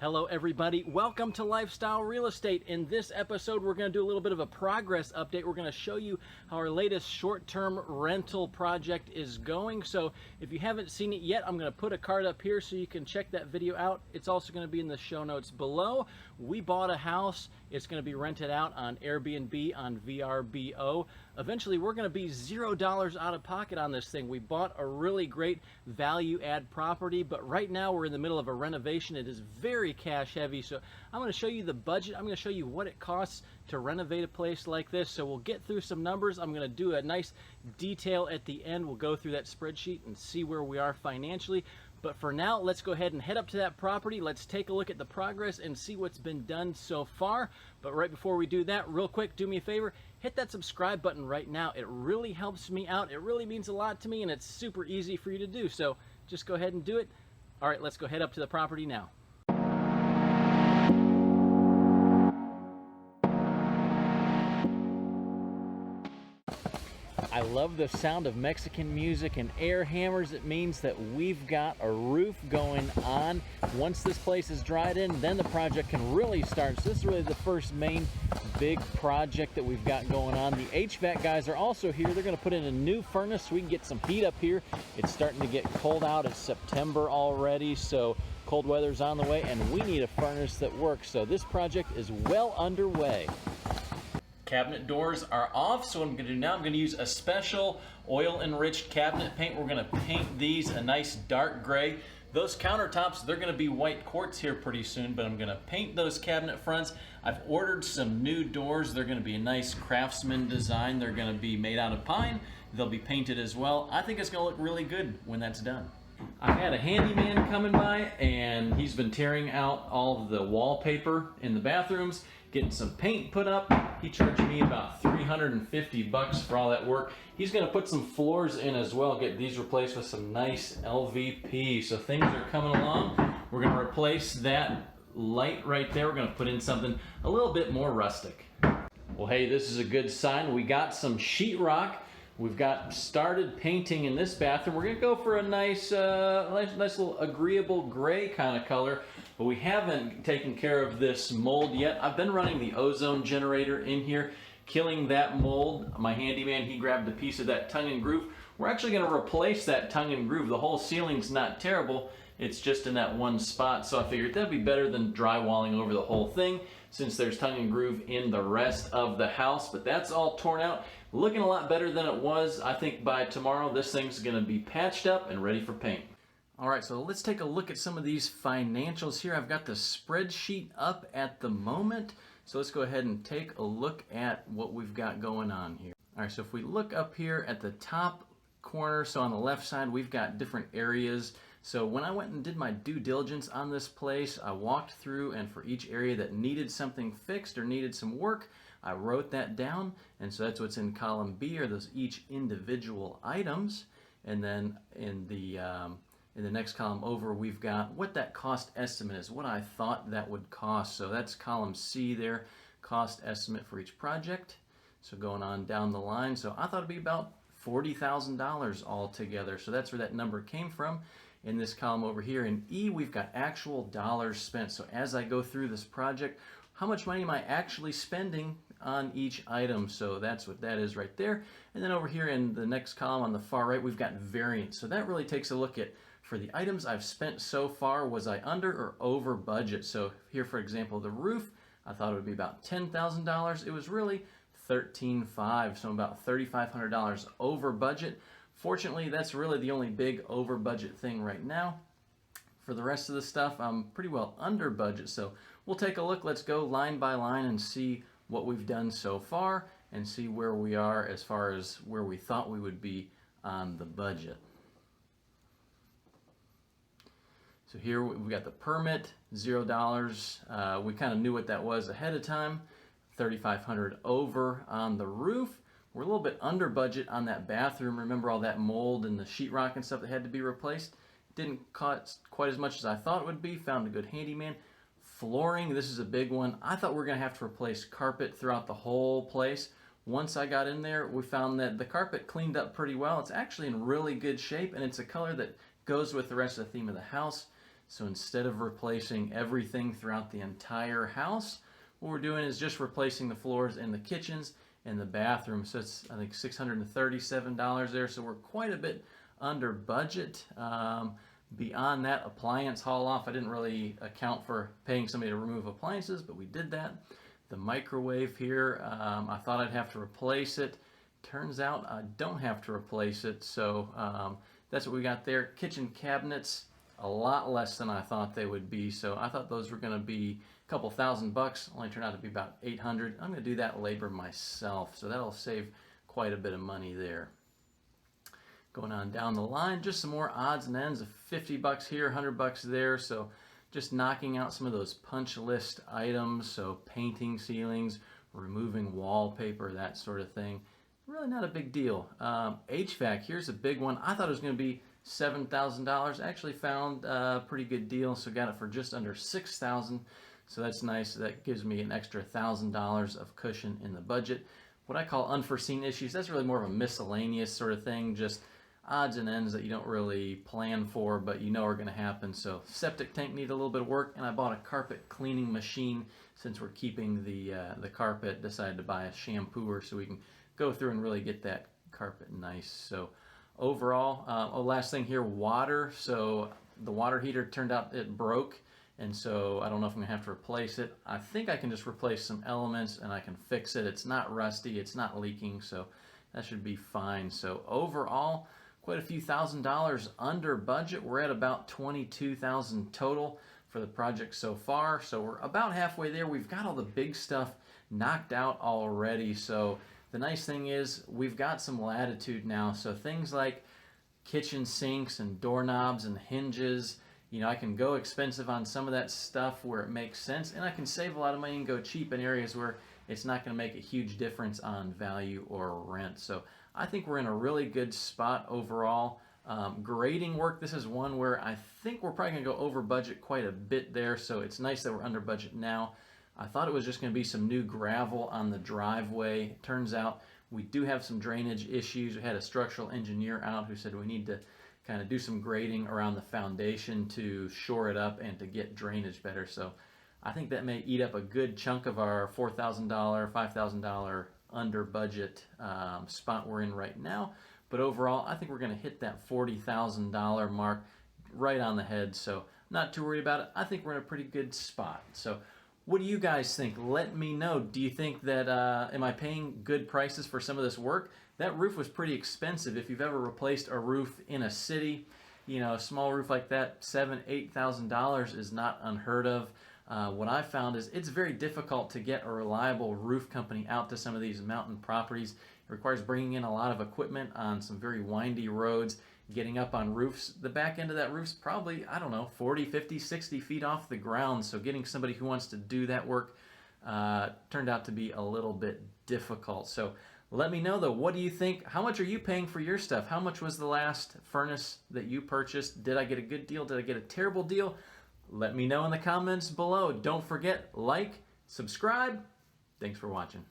Hello everybody, welcome to Lifestyle Real Estate. In this episode we're going to do a little bit of a progress update. We're going to show you how our latest short-term rental project is going. So if you haven't seen it yet, I'm going to put a card up here so you can check that video out. It's also going to be in the show notes below. We bought a house. It's going to be rented out on Airbnb, on VRBO. Eventually we're going to be $0 out of pocket on this thing. We bought a really great value add property, but right now we're in the middle of a renovation. It is very cash heavy, so I'm going to show you the budget. I'm going to show you what it costs to renovate a place like this. So we'll get through some numbers. I'm going to do a nice detail at the end. We'll go through that spreadsheet and see where we are financially. But for now, let's go ahead and head up to that property. Let's take a look at the progress and see what's been done so far. But right before we do that, real quick, do me a favor, hit that subscribe button right now. It really helps me out. It really means a lot to me, and it's super easy for you to do. So just go ahead and do it. All right, let's go head up to the property now. I love the sound of Mexican music and air hammers. It means that we've got a roof going on. Once this place is dried in, then the project can really start. So this is really the first main big project that we've got going on. The HVAC guys are also here. They're going to put in a new furnace so we can get some heat up here. It's starting to get cold out. It's September already, so cold weather's on the way, and we need a furnace that works. So this project is well underway. Cabinet doors are off, so what I'm going to do now, I'm going to use a special oil-enriched cabinet paint. We're going to paint these a nice dark gray. Those countertops, they're going to be white quartz here pretty soon, but I'm going to paint those cabinet fronts. I've ordered some new doors. They're going to be a nice craftsman design. They're going to be made out of pine. They'll be painted as well. I think it's going to look really good when that's done. I had a handyman coming by, and he's been tearing out all of the wallpaper in the bathrooms, getting some paint put up. He charged me about $350 for all that work. He's going to put some floors in as well, get these replaced with some nice LVP. So things are coming along. We're going to replace that light right there. We're going to put in something a little bit more rustic. Well, hey, this is a good sign. We got some sheetrock. We've got started painting in this bathroom. We're going to go for a nice little agreeable gray kind of color, but we haven't taken care of this mold yet. I've been running the ozone generator in here, killing that mold. My handyman, he grabbed a piece of that tongue and groove. We're actually going to replace that tongue and groove. The whole ceiling's not terrible. It's just in that one spot, so I figured that'd be better than drywalling over the whole thing, since there's tongue and groove in the rest of the house. But that's all torn out, looking a lot better than it was. I think by tomorrow this thing's going to be patched up and ready for paint. All right, so let's take a look at some of these financials here. I've got the spreadsheet up at the moment, so let's go ahead and take a look at what we've got going on here. All right, so if we look up here at the top corner, so on the left side, we've got different areas. So when I went and did my due diligence on this place, I walked through, and for each area that needed something fixed or needed some work, I wrote that down, and so that's what's in column B, are those each individual items. And then in the next column over, we've got what that cost estimate is, what I thought that would cost. So that's column C there, cost estimate for each project. So going on down the line, so I thought it'd be about $40,000 altogether. So that's where that number came from. In this column over here in E, we've got actual dollars spent. So as I go through this project, how much money am I actually spending on each item? So that's what that is right there. And then over here in the next column on the far right, we've got variance. So that really takes a look at, for the items I've spent so far, was I under or over budget? So here, for example, the roof, I thought it would be about $10,000. It was really $13,500, so about $3,500 over budget. Fortunately, that's really the only big over budget thing right now. For the rest of the stuff, I'm pretty well under budget. So we'll take a look. Let's go line by line and see what we've done so far and see where we are as far as where we thought we would be on the budget. So here we've got the permit, $0. We kind of knew what that was ahead of time. $3,500 over on the roof. We're a little bit under budget on that bathroom. Remember all that mold and the sheetrock and stuff that had to be replaced? Didn't cost quite as much as I thought it would be. Found a good handyman. Flooring, this is a big one. I thought we were going to have to replace carpet throughout the whole place. Once I got in there, we found that the carpet cleaned up pretty well. It's actually in really good shape, and it's a color that goes with the rest of the theme of the house. So instead of replacing everything throughout the entire house, what we're doing is just replacing the floors in the kitchens and the bathroom. So it's, I think, $637 there. So we're quite a bit under budget. Beyond that, appliance haul off. I didn't really account for paying somebody to remove appliances, but we did that. The microwave here, I thought I'd have to replace it. Turns out I don't have to replace it. So that's what we got there. Kitchen cabinets, a lot less than I thought they would be. So I thought those were going to be a couple $1,000. Only turned out to be about $800. I'm going to do that labor myself. So that'll save quite a bit of money there. Going on down the line, just some more odds and ends of $50 here, $100 there. So just knocking out some of those punch list items. So painting ceilings, removing wallpaper, that sort of thing. Really not a big deal. HVAC, here's a big one. I thought it was going to be $7,000. Actually found a pretty good deal, so got it for just under $6,000. So that's nice. That gives me an extra $1,000 of cushion in the budget. What I call unforeseen issues, that's really more of a miscellaneous sort of thing, just odds and ends that you don't really plan for, but you know are going to happen. So septic tank needed a little bit of work, and I bought a carpet cleaning machine. Since we're keeping the carpet, decided to buy a shampooer so we can go through and really get that carpet nice. So overall, last thing here, water. So the water heater turned out it broke, and so I don't know if I'm gonna have to replace it. I think I can just replace some elements and I can fix it. It's not rusty, it's not leaking, so that should be fine. So overall, quite a few $1,000s under budget. We're at about $22,000 total for the project so far. So we're about halfway there. We've got all the big stuff knocked out already. So the nice thing is we've got some latitude now. So things like kitchen sinks and doorknobs and hinges, you know, I can go expensive on some of that stuff where it makes sense, and I can save a lot of money and go cheap in areas where it's not going to make a huge difference on value or rent. So I think we're in a really good spot overall. Grading work, this is one where I think we're probably going to go over budget quite a bit there, so it's nice that we're under budget now. I thought it was just going to be some new gravel on the driveway. It turns out we do have some drainage issues. We had a structural engineer out who said we need to kind of do some grading around the foundation to shore it up and to get drainage better. So I think that may eat up a good chunk of our $4,000, $5,000 under budget spot we're in right now. But overall, I think we're going to hit that $40,000 mark right on the head. So not too worried about it. I think we're in a pretty good spot. So what do you guys think? Let me know. Do you think that, am I paying good prices for some of this work? That roof was pretty expensive. If you've ever replaced a roof in a city, you know, a small roof like that, $7,000, $8,000 is not unheard of. What I found is it's very difficult to get a reliable roof company out to some of these mountain properties. It requires bringing in a lot of equipment on some very windy roads, getting up on roofs. The back end of that roof's probably, I don't know, 40, 50, 60 feet off the ground. So getting somebody who wants to do that work turned out to be a little bit difficult. So let me know though, what do you think? How much are you paying for your stuff? How much was the last furnace that you purchased? Did I get a good deal? Did I get a terrible deal? Let me know in the comments below. Don't forget, like, subscribe. Thanks for watching.